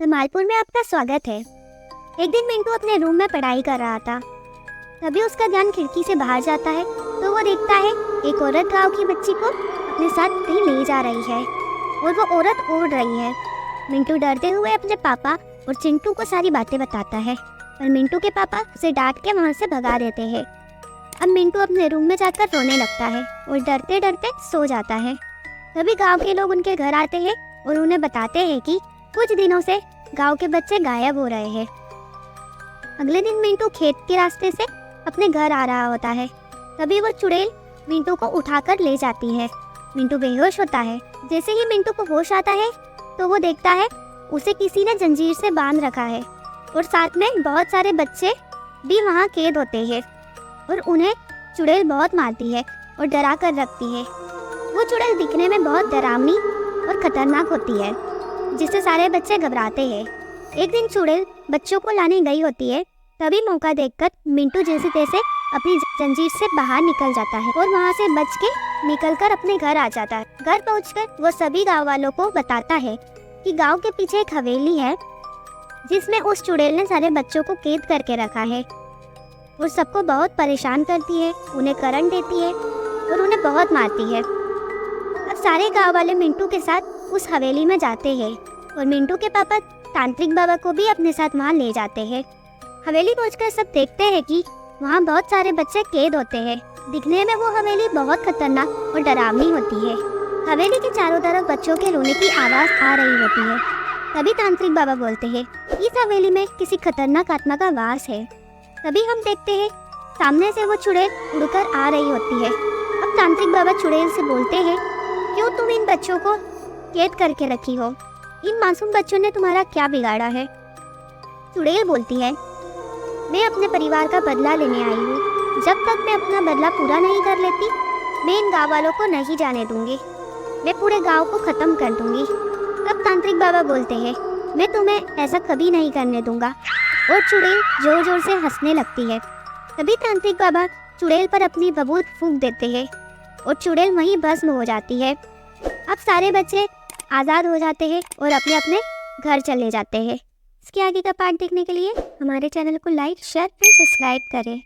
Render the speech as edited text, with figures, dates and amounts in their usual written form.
धमालपुर में आपका स्वागत है। एक दिन मिंटू अपने रूम में पढ़ाई कर रहा था। तभी उसका ध्यान खिड़की से बाहर जाता है तो वो देखता है एक औरत गांव की बच्ची को अपने साथ कहीं ले जा रही है और वो औरत उड़ रही है। मिंटू डरते हुए अपने पापा और चिंटू को सारी बातें बताता है, पर मिंटू के पापा उसे डांट के वहाँ से भगा देते हैं। अब मिंटू अपने रूम में जाकर रोने लगता है और डरते डरते सो जाता है। तभी गाँव के लोग उनके घर आते हैं और उन्हें बताते हैं कि कुछ दिनों से गांव के बच्चे गायब हो रहे हैं। अगले दिन मिंटू खेत के रास्ते से अपने घर आ रहा होता है। तभी वो चुड़ैल मिंटू को उठाकर ले जाती है। मिंटू बेहोश होता है। जैसे ही मिंटू को होश आता है तो वो देखता है उसे किसी ने जंजीर से बांध रखा है और साथ में बहुत सारे बच्चे भी वहाँ कैद होते हैं और उन्हें चुड़ैल बहुत मारती है और डरा कर रखती है। वो चुड़ैल दिखने में बहुत डरावनी और खतरनाक होती है, जिससे सारे बच्चे घबराते हैं। एक दिन चुड़ैल बच्चों को लाने गई होती है। तभी मौका देखकर मिंटू जैसे तैसे अपनी जंजीर से बाहर निकल जाता है और वहाँ से बच के निकलकर अपने घर आ जाता है। घर पहुँचकर वो सभी गांव वालों को बताता है कि गांव के पीछे एक हवेली है जिसमें उस चुड़ैल ने सारे बच्चों को कैद करके रखा है और सबको बहुत परेशान करती है, उन्हें करंट देती है और उन्हें बहुत मारती है। अब सारे गाँव वाले मिंटू के साथ उस हवेली में जाते हैं और मिंटू के पापा तांत्रिक बाबा को भी अपने साथ वहाँ ले जाते हैं। हवेली पहुंचकर सब देखते हैं कि वहाँ बहुत सारे बच्चे कैद होते हैं। दिखने में वो हवेली बहुत खतरनाक और डरावनी होती है। हवेली के चारों तरफ बच्चों के रोने की आवाज़ आ रही होती है। तभी तांत्रिक बाबा बोलते हैं इस हवेली में किसी खतरनाक आत्मा का वास है। तभी हम देखते हैं सामने से वो चुड़ैल उड़कर आ रही होती है। अब तांत्रिक बाबा चुड़ैल से बोलते हैं क्यों तुम इन बच्चों को कैद करके रखी हो? इन मासूम बच्चों ने तुम्हारा क्या बिगाड़ा है? चुड़ैल बोलती है मैं अपने परिवार का बदला लेने आई हूँ। जब तक मैं अपना बदला पूरा नहीं कर लेती मैं इन गाँव वालों को नहीं जाने दूंगी। मैं पूरे गांव को खत्म कर दूंगी। तब तांत्रिक बाबा बोलते हैं मैं तुम्हें ऐसा कभी नहीं करने दूंगा और चुड़ैल जोर जोर से हंसने लगती है। तभी तांत्रिक बाबा चुड़ैल पर अपनी बबूल फूंक देते हैं और चुड़ैल वहीं भस्म हो जाती है। अब सारे बच्चे आज़ाद हो जाते हैं और अपने अपने घर चले जाते हैं। इसके आगे का पार्ट देखने के लिए हमारे चैनल को लाइक, शेयर एंड सब्सक्राइब करें।